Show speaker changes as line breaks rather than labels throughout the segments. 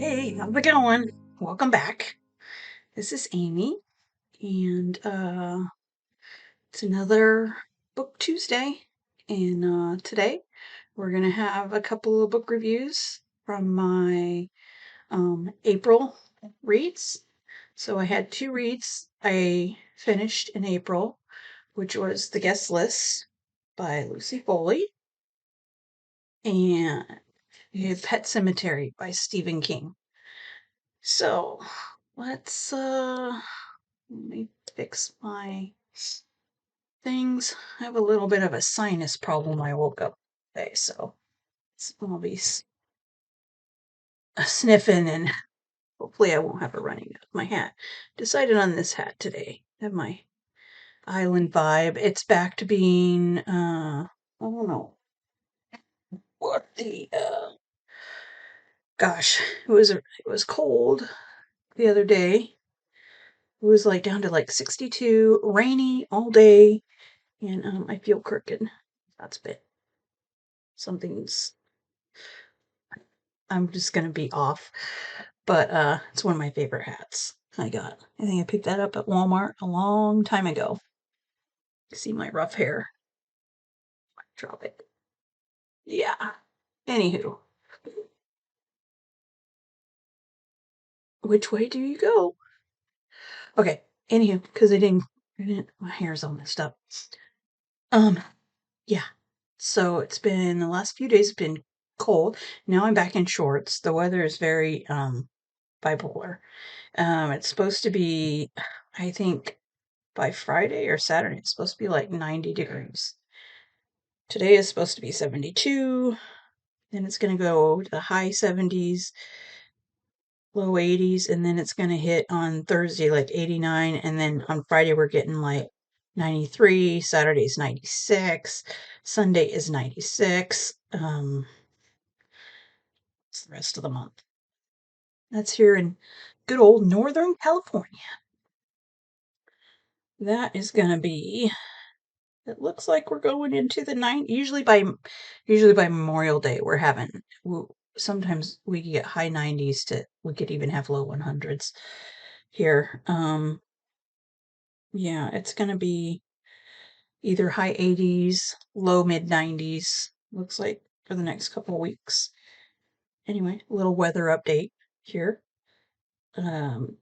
Hey, how's it going? Welcome back. This is Amy, and it's another Book Tuesday. And today we're gonna have a couple of book reviews from my April reads. So I had two reads I finished in April, which was The Guest List by Lucy Foley and Pet Cemetery by Stephen King. So let me fix my things. I have a little bit of a sinus problem. I woke up today, so I'll be sniffing and hopefully I won't have a running nose. My hat. Decided on this hat today. I have my island vibe. It's back to being I don't know what the gosh, it was cold the other day. It was like down to like 62, rainy all day, and I feel crooked. That's a bit something's I'm just gonna be off. But it's one of my favorite hats I got. I think I picked that up at Walmart a long time ago. See my rough hair. Drop it. Yeah. Anywho, which way do you go? Okay. Anywho, because my hair's all messed up. Um, yeah. So it's been the last few days been cold. Now I'm back in shorts. The weather is very bipolar. It's supposed to be, I think, by Friday or Saturday, it's supposed to be like 90 degrees. Today is supposed to be 72, then it's going to go to the high 70s, low 80s, and then it's going to hit on Thursday like 89, and then on Friday we're getting like 93, Saturday's 96, Sunday is 96. It's the rest of the month. That's here in good old Northern California. That is going to be It looks like we're going into the nine. Usually by Memorial Day, we're having. Sometimes we get high 90s to. We could even have low 100s here. Yeah, it's gonna be either high 80s, low mid 90s. Looks like for the next couple of weeks. Anyway, a little weather update here. Um,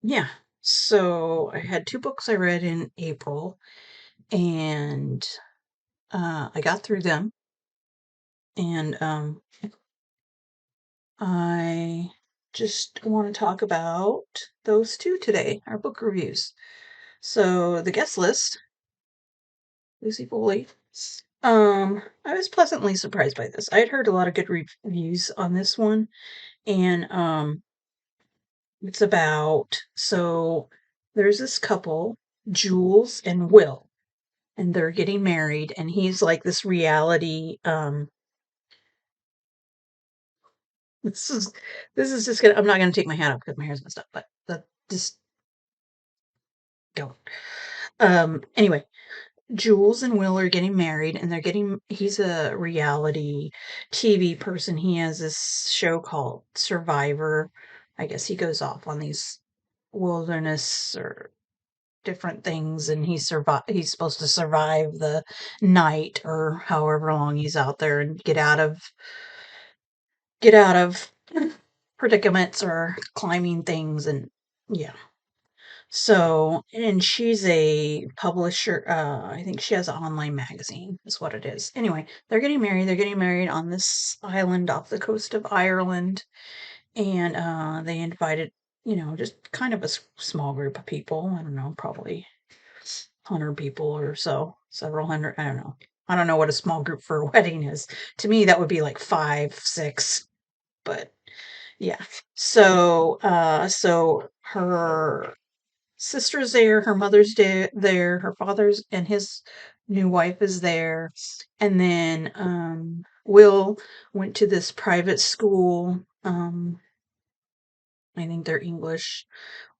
yeah. So I had two books I read in April, and I got through them. And I just want to talk about those two today, our book reviews. So, The Guest List, Lucy Foley. I was pleasantly surprised by this. I had heard a lot of good reviews on this one, and it's there's this couple, Jules and Will, and they're getting married, and he's like this reality this is this is just gonna I'm not gonna take my hat off because my hair's messed up, but just don't. Anyway, Jules and Will are getting married, and he's a reality TV person. He has this show called Survivor. I guess he goes off on these wilderness or different things, and he's supposed to survive the night or however long he's out there and get out of predicaments or climbing things, and yeah. So, and she's a publisher. I think she has an online magazine, is what it is. Anyway, they're getting married. They're getting married on this island off the coast of Ireland. And they invited, just kind of a small group of people. I don't know, probably 100 people or so, several hundred. I don't know. I don't know what a small group for a wedding is. To me, that would be like 5, 6. But yeah. So her sister's there, her mother's there, her father's and his new wife is there. And then Will went to this private school. I think they're English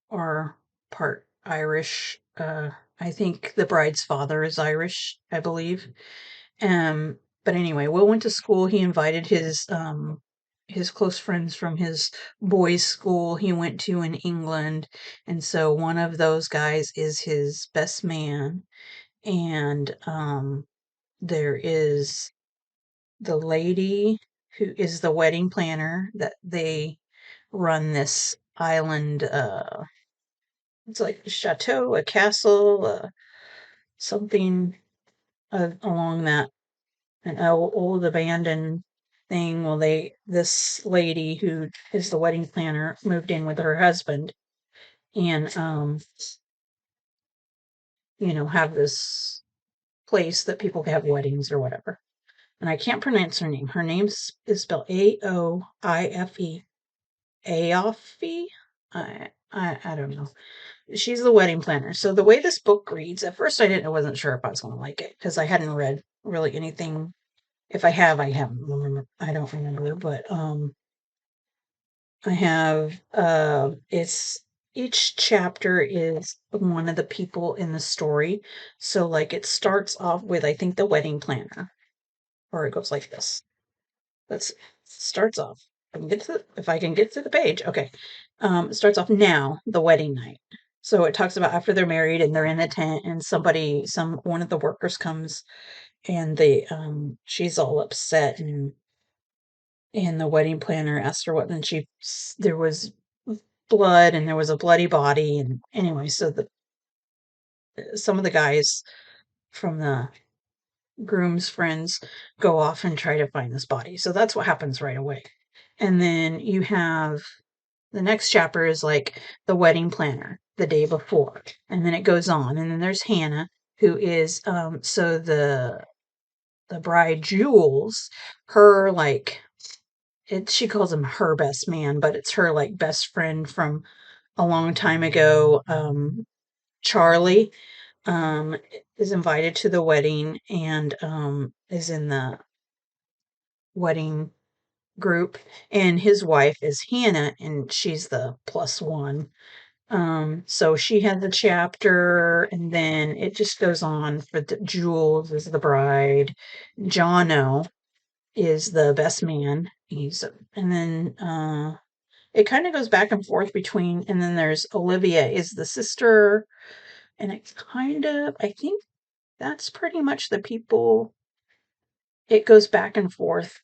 or part Irish. I think the bride's father is Irish, I believe. But anyway, Will went to school. He invited his close friends from his boys' school he went to in England, and so one of those guys is his best man, and there is the lady who is the wedding planner that they run this island. It's like a chateau, a castle, something along that an old abandoned thing. Well, this lady who is the wedding planner moved in with her husband, and have this place that people have weddings or whatever. And I can't pronounce her name. Her name is spelled Aoife. Aoife. I don't know. She's the wedding planner. So the way this book reads, at first I wasn't sure if I was going to like it because I hadn't read really anything. If I have, I haven't remember. I don't remember, but I have. It's each chapter is one of the people in the story. So like it starts off with I think the wedding planner, or it goes like this. Let's starts off. If I can get to the page, okay. It starts off now, the wedding night. So it talks about after they're married and they're in the tent, and one of the workers comes, and she's all upset, and the wedding planner asked her what, and there was blood, and there was a bloody body, and anyway, so some of the guys from the groom's friends go off and try to find this body. So that's what happens right away. And then you have the next chapter is like the wedding planner the day before. And then it goes on. And then there's Hannah, who is so the bride Jules, her like she calls him her best man, but it's her like best friend from a long time ago. Charlie um is invited to the wedding and is in the wedding group, and his wife is Hannah, and she's the plus one. So she has a chapter, and then it just goes on for Jules is the bride, Jono is the best man. And then it kind of goes back and forth between, and then there's Olivia is the sister, and it kind of, I think that's pretty much the people it goes back and forth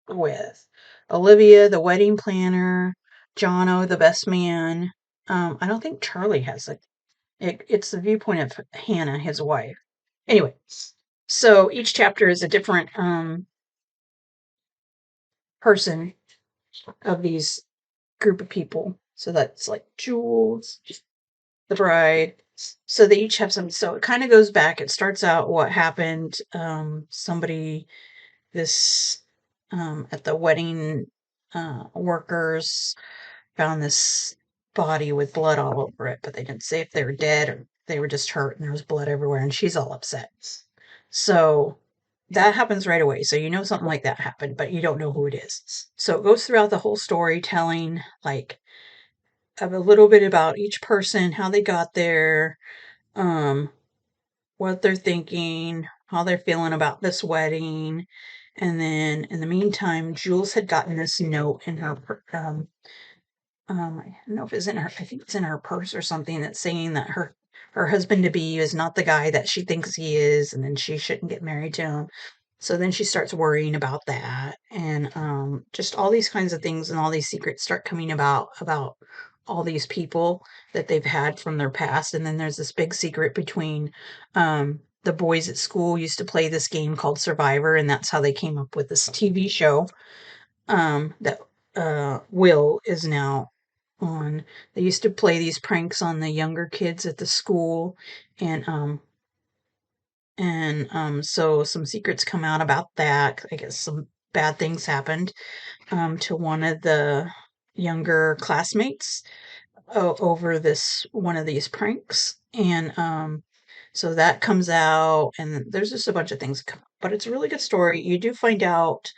with. Olivia, the wedding planner, Jono, the best man. I don't think Charlie has it's the viewpoint of Hannah, his wife. Anyway, so each chapter is a different person of these group of people. So that's like Jules, the bride. So they each have some. So it kind of goes back. It starts out what happened. Somebody this at the wedding workers found this body with blood all over it, but they didn't say if they were dead or they were just hurt, and there was blood everywhere, and she's all upset. So that happens right away. So you know something like that happened, but you don't know who it is. So it goes throughout the whole story telling like a little bit about each person, how they got there, um, what they're thinking, how they're feeling about this wedding. And then in the meantime, Jules had gotten this note in her I don't know if it's in her, I think it's in her purse or something, that's saying that her husband to be is not the guy that she thinks he is, and then she shouldn't get married to him. So then she starts worrying about that, and just all these kinds of things, and all these secrets start coming about all these people that they've had from their past. And then there's this big secret between the boys at school used to play this game called Survivor, and that's how they came up with this TV show that Will is now on. They used to play these pranks on the younger kids at the school, and so some secrets come out about that. I guess some bad things happened to one of the younger classmates over this one of these pranks, and so that comes out, and there's just a bunch of things come. But it's a really good story. You do find out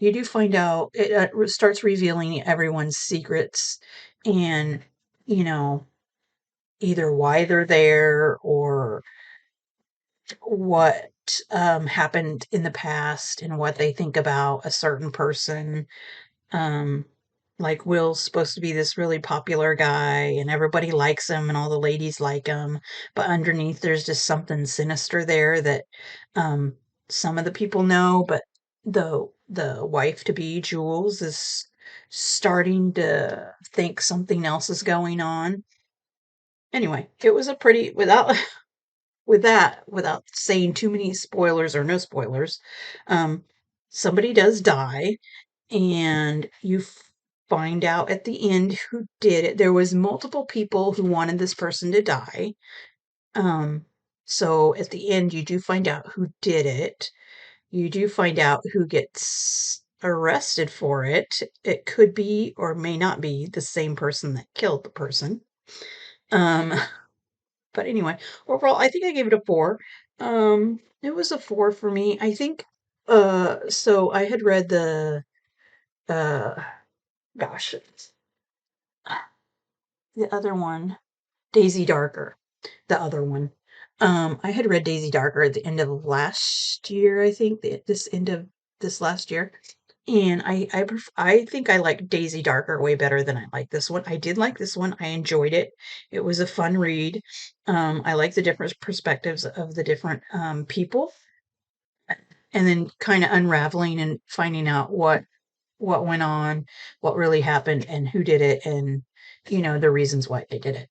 it starts revealing everyone's secrets, and you know either why they're there or what happened in the past and what they think about a certain person. Um, like Will's supposed to be this really popular guy and everybody likes him and all the ladies like him, but underneath there's just something sinister there that um some of the people know, but the wife to be, Jules, is starting to think something else is going on. Anyway, it was a pretty, without with that, without saying too many spoilers or no spoilers, um somebody does die, and you find out at the end who did it. There was multiple people who wanted this person to die. Um, so at the end, you do find out who did it. You do find out who gets arrested for it. It could be or may not be the same person that killed the person. Um, but anyway, overall, I think I gave it a 4. It was a 4 for me. I think, so I had read uh, gosh, the other one, Daisy Darker, the other one. I had read Daisy Darker at the end of last year, I think, this end of this last year. And I think I like Daisy Darker way better than I like this one. I did like this one. I enjoyed it. It was a fun read. I like the different perspectives of the different people, and then kind of unraveling and finding out what went on, what really happened, and who did it, and the reasons why they did it.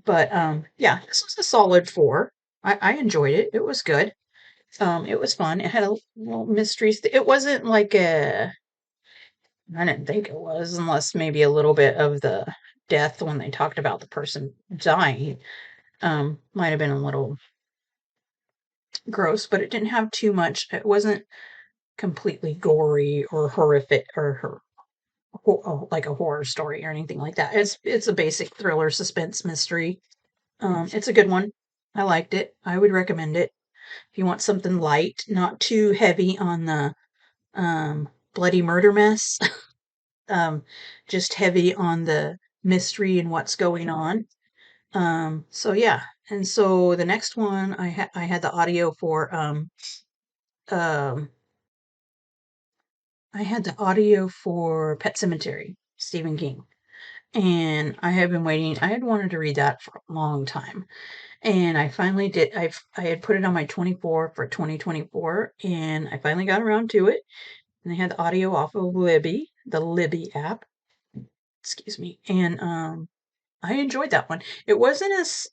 But yeah, this was a solid 4. I enjoyed it. It was good. It was fun. It had a little mystery. It wasn't like a. I didn't think it was, unless maybe a little bit of the death when they talked about the person dying. Might have been a little gross, but it didn't have too much. It wasn't completely gory or horrific or like a horror story or anything like that. It's a basic thriller suspense mystery. It's a good one. I liked it. I would recommend it if you want something light, not too heavy on the bloody murder mess. um, just heavy on the mystery and what's going on. So yeah. And so the next one I had the audio for um I had the audio for Pet Cemetery, Stephen King. And I have been waiting. I had wanted to read that for a long time. And I finally did. I had put it on my 24 for 2024, and I finally got around to it. And I had the audio off of Libby, the Libby app. Excuse me. And I enjoyed that one. It wasn't as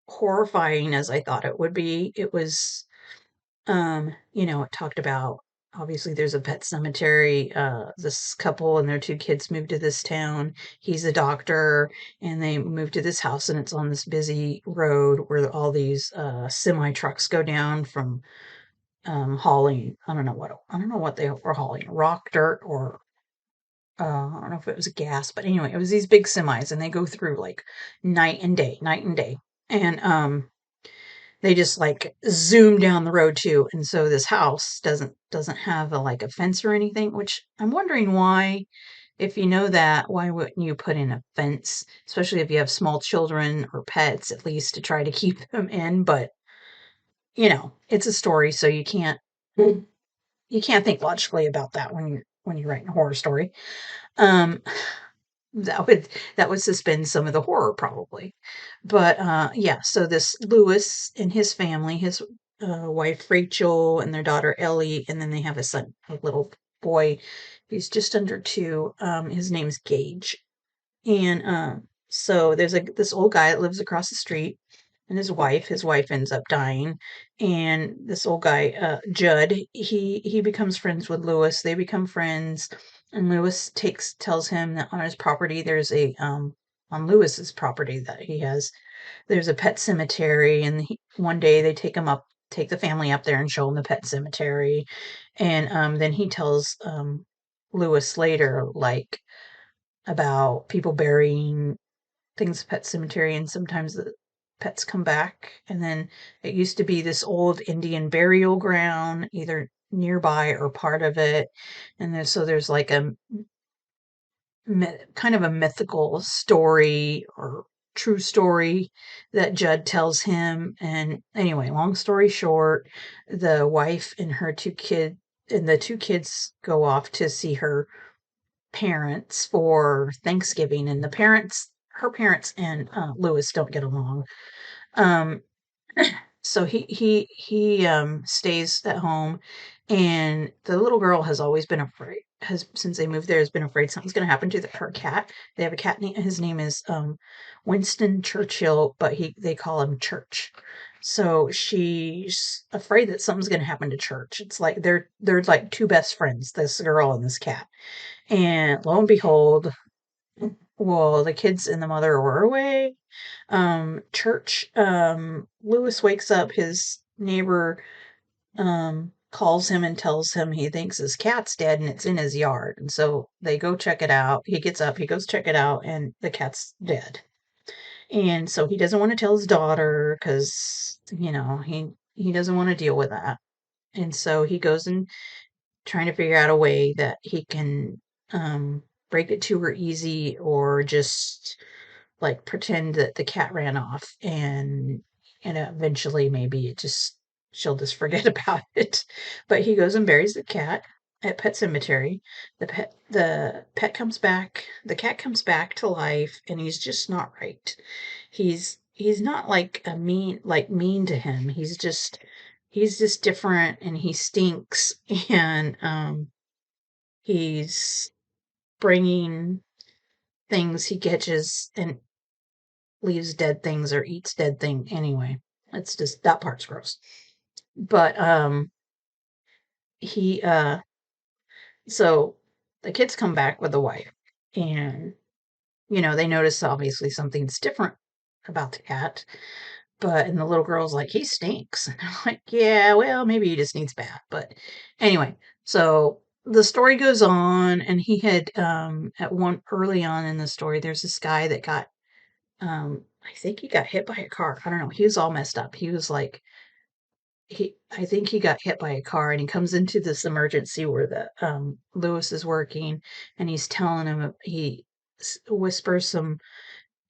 horrifying as I thought it would be. It was, it talked about, obviously there's a pet cemetery. This couple and their 2 kids moved to this town. He's a doctor, and they moved to this house, and it's on this busy road where all these semi trucks go down from hauling. I don't know what they were hauling, rock, dirt, or I don't know if it was gas, but anyway, it was these big semis, and they go through like night and day. And they just like zoom down the road too. And so this house doesn't have like a fence or anything, which I'm wondering why. If you know that, why wouldn't you put in a fence, especially if you have small children or pets, at least to try to keep them in? But it's a story, so you can't think logically about that when you're writing a horror story. Um, that would that would suspend some of the horror probably. But yeah, so this Lewis and his family, his wife Rachel and their daughter Ellie, and then they have a son, a little boy. He's just under 2. His name's Gage. And so there's this old guy that lives across the street, and his wife ends up dying. And this old guy, Judd, he becomes friends with Lewis. They become friends, and Lewis tells him that on his property there's a on Lewis's property that he has, there's a pet cemetery. And one day they take the family up there and show him the pet cemetery. And then he tells Lewis later, like, about people burying things at Pet Cemetery, and sometimes the pets come back. And then it used to be this old Indian burial ground, either nearby or part of it. And so there's like a kind of a mythical story or true story that Judd tells him. And anyway, long story short, the wife and her 2 kids go off to see her parents for Thanksgiving, and her parents and Lewis don't get along. Um, so he stays at home, and the little girl has always been afraid. Has since they moved there, has been afraid something's going to happen to her cat. They have a cat. His name is Winston Churchill, but they call him Church. So she's afraid that something's going to happen to Church. It's like they're like two best friends, this girl and this cat. And lo and behold, well, the kids and the mother were away. Lewis wakes up, his neighbor calls him and tells him he thinks his cat's dead and it's in his yard. And so they go check it out. He gets up, he goes check it out, and the cat's dead. And so he doesn't want to tell his daughter because, he doesn't want to deal with that. And so he goes and trying to figure out a way that he can break it to her easy, or just like pretend that the cat ran off, and eventually maybe she'll just forget about it. But he goes and buries the cat at Pet Cemetery. The cat comes back to life, and he's just not right. He's not like mean to him. He's just different, and he stinks. And he's bringing things he catches and leaves dead things or eats dead thing anyway. It's just that part's gross. But he so the kids come back with the wife, and they notice obviously something's different about the cat. And the little girl's like, he stinks. And I'm like, yeah, well, maybe he just needs bath. But anyway, so the story goes on, and he had at one early on in the story, there's this guy that got I think he got hit by a car. I don't know. He was all messed up. He was like I think he got hit by a car, and he comes into this emergency where the Lewis is working, and he's telling him, he whispers some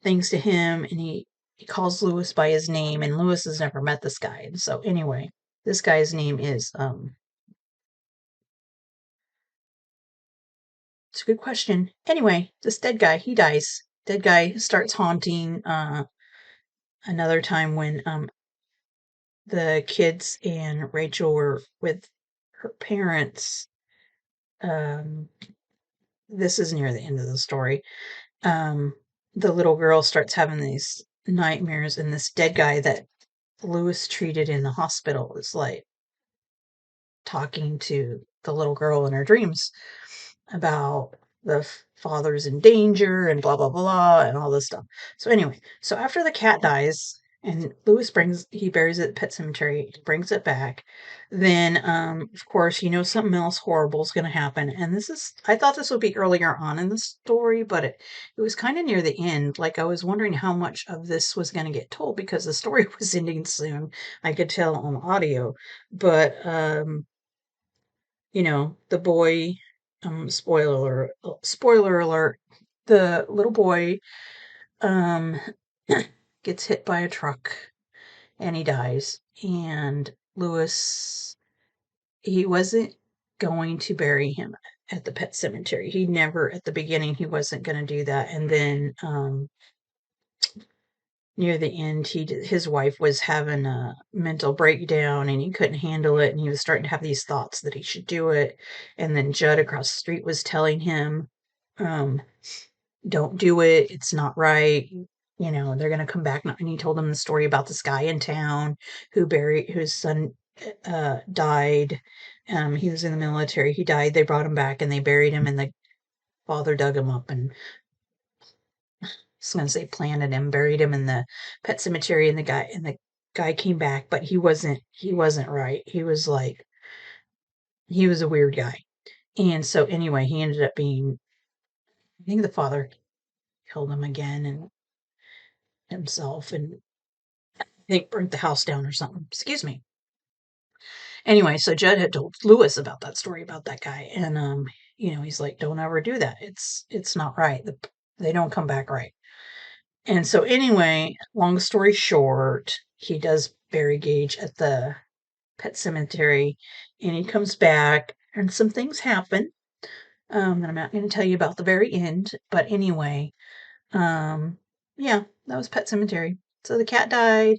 things to him, and he calls Lewis by his name, and Lewis has never met this guy. And so anyway, this guy's name is it's a good question. Anyway, this dead guy, he dies. Dead guy starts haunting another time when the kids and Rachel were with her parents. Um, this is near the end of the story. Um, the little girl starts having these nightmares, and this dead guy that Lewis treated in the hospital is like talking to the little girl in her dreams about the father's in danger and blah blah blah and all this stuff. So anyway, so after the cat dies and Lewis he buries it at Pet Cemetery, brings it back, then of course something else horrible is going to happen. And I thought this would be earlier on in the story, but it was kind of near the end. Like, I was wondering how much of this was going to get told because the story was ending soon. I could tell on audio. But the boy, spoiler alert, the little boy, um, gets hit by a truck and he dies. And Lewis, he wasn't going to bury him at the pet cemetery. He never, at the beginning, he wasn't going to do that. And then, near the end, his wife was having a mental breakdown, and he couldn't handle it, and he was starting to have these thoughts that he should do it. And then Judd across the street was telling him, um, don't do it, it's not right, they're going to come back. And he told him the story about this guy in town whose son died. He was in the military, he died, they brought him back and they buried him, and the father dug him up and, I was gonna say, planted him, buried him in the pet cemetery, and the guy came back, but he wasn't right. He was a weird guy. And so anyway, he ended up being, I think the father killed him again, and himself, and I think burnt the house down or something. Excuse me. Anyway, so Judd had told Lewis about that story about that guy, and he's like, don't ever do that. It's not right. They don't come back right. And so anyway, long story short, he does bury Gage at the pet cemetery, and he comes back, and some things happen. that I'm not going to tell you about the very end. But anyway, um, yeah, that was Pet Cemetery. So the cat died.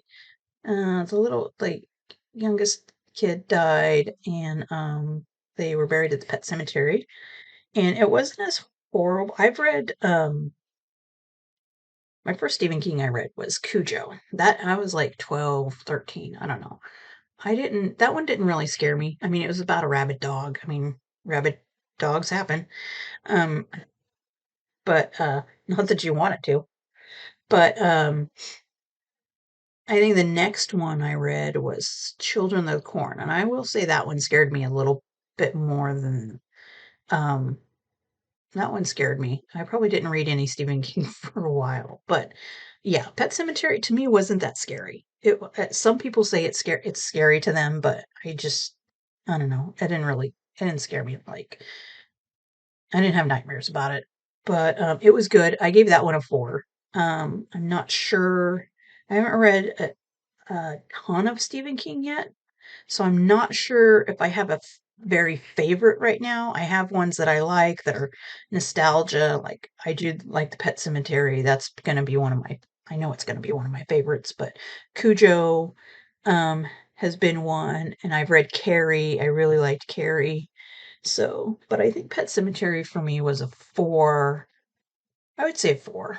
The little like youngest kid died, and they were buried at the pet cemetery. And it wasn't as horrible. I've read my first Stephen King I read was Cujo. That I was like 12, 13. I don't know. That one didn't really scare me. I mean, it was about a rabid dog. I mean, rabid dogs happen. Um, but not that you want it to. But I think the next one I read was Children of the Corn, and I will say that one scared me a little bit more than um that one scared me. I probably didn't read any Stephen King for a while, but yeah, Pet Cemetery to me wasn't that scary. Some people say it's scary to them, but I don't know. It didn't scare me like I didn't have nightmares about it. But it was good. I gave that one a 4. I'm not sure. I haven't read a ton of Stephen King yet, so I'm not sure if I have a very favorite right now. I have ones that I like that are nostalgia. Like I do like the Pet Cemetery. That's going to be one of my. I know it's going to be one of my favorites. But Cujo has been one, and I've read Carrie. I really liked Carrie. So, but I think Pet Cemetery for me was a 4. I would say a 4.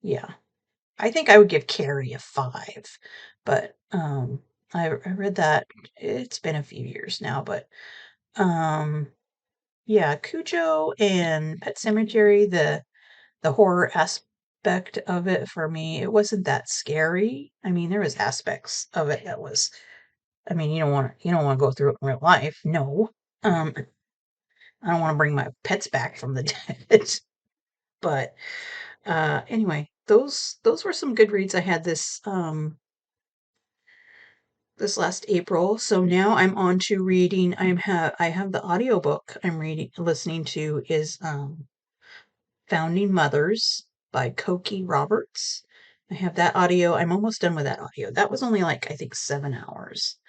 Yeah. I think I would give Carrie a 5, but, I read that it's been a few years now, but, um, yeah, Cujo and Pet Sematary, the horror aspect of it for me, it wasn't that scary. I mean, there was aspects of it that was I mean, you don't wanna go through it in real life, no. Um, I don't wanna bring my pets back from the dead, but, anyway, those were some good reads I had this last April. So now I'm on to reading. I have the audiobook I'm listening to is Founding Mothers by Cokie Roberts. I have that audio. I'm almost done with that audio. That was only like I think 7 hours.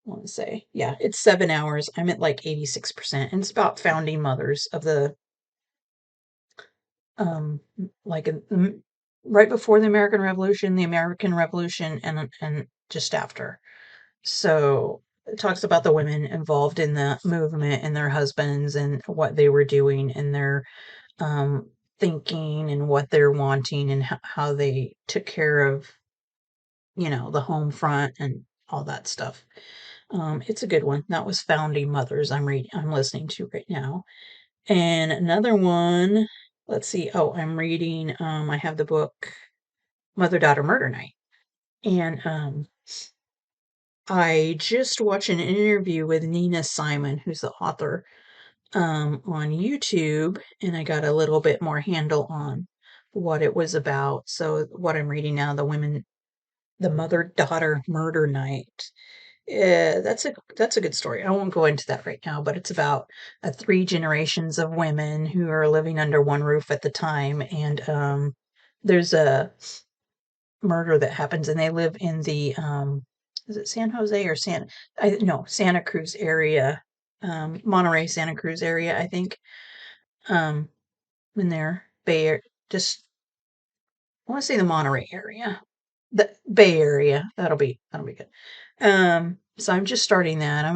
I want to say. Yeah, it's 7 hours. I'm at like 86%. And it's about founding mothers of the um like right before the American Revolution and just after. So it talks about the women involved in the movement and their husbands and what they were doing and their um, thinking and what they're wanting and how they took care of, the home front and all that stuff. It's a good one. That was Founding Mothers. I'm listening to right now. And another one. Let's see. Oh, I'm reading. I have the book Mother Daughter Murder Night, and I just watched an interview with Nina Simon, who's the author, on YouTube, and I got a little bit more handle on what it was about. So what I'm reading now, the Mother-Daughter Murder Night. That's a good story. I won't go into that right now, but it's about 3 generations of women who are living under one roof at the time, and there's a murder that happens, and they live in the is it San Jose or Santa Cruz area, Monterey, Santa Cruz area, I think, um, in there, just I want to say the Monterey area, the Bay Area. That'll be good. So I'm just starting that. I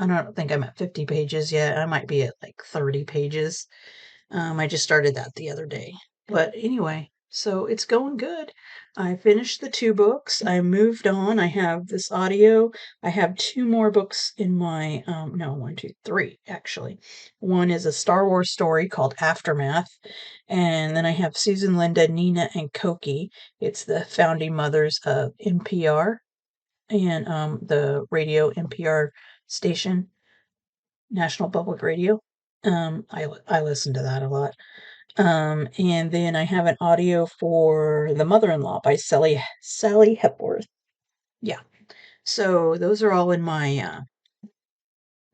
don't think I'm at 50 pages yet. I might be at like 30 pages. I just started that the other day. But anyway, so it's going good. I finished the 2 books. I moved on. I have this audio. I have 2 more books in my, no, 1, 2, 3, actually. One is a Star Wars story called Aftermath. And then I have Susan, Linda, Nina, and Koki. It's the founding mothers of NPR and the radio NPR station, National Public Radio. I listen to that a lot. And then I have an audio for The Mother-in-Law by Sally Hepworth. Yeah. So those are all in my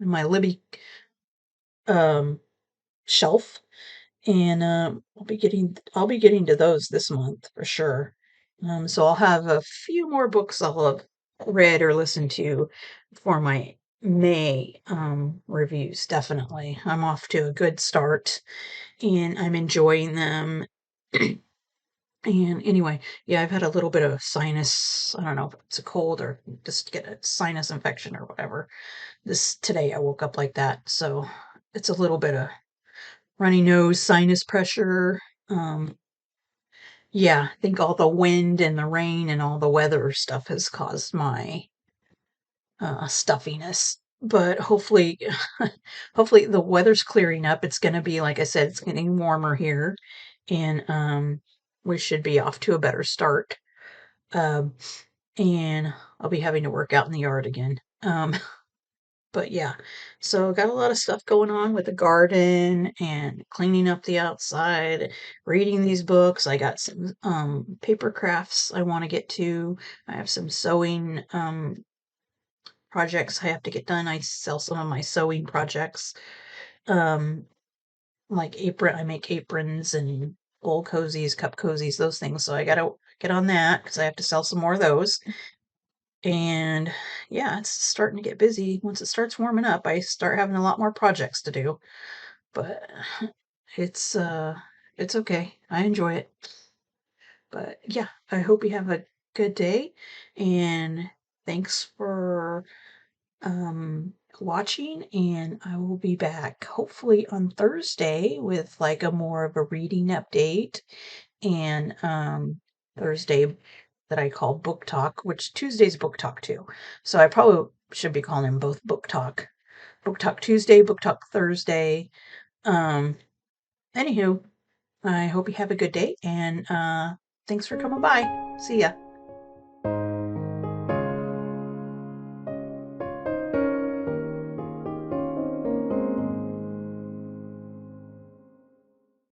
Libby um shelf. And I'll be getting to those this month for sure. So I'll have a few more books I'll have read or listened to for my May reviews, definitely. I'm off to a good start and I'm enjoying them. And anyway, yeah, I've had a little bit of sinus. I don't know if it's a cold or just get a sinus infection or whatever. This today I woke up like that, so it's a little bit of runny nose, sinus pressure. Um, yeah, I think all the wind and the rain and all the weather stuff has caused my stuffiness. But hopefully, hopefully the weather's clearing up. It's going to be, like I said, it's getting warmer here, and we should be off to a better start. Um, and I'll be having to work out in the yard again. But yeah, so got a lot of stuff going on with the garden and cleaning up the outside, reading these books. I got some paper crafts I want to get to. I have some sewing projects I have to get done. I sell some of my sewing projects. Um like I make aprons and bowl cozies, cup cozies, those things. So I got to get on that cuz I have to sell some more of those. And yeah, it's starting to get busy. Once it starts warming up, I start having a lot more projects to do. But it's uh it's okay. I enjoy it. But yeah, I hope you have a good day and thanks for watching, and I will be back hopefully on Thursday with like a more of a reading update and Thursday that I call book talk, which Tuesday's book talk too. So I probably should be calling them both book talk. Book talk Tuesday, book talk Thursday. Um Anywho, I hope you have a good day and thanks for coming by. See ya.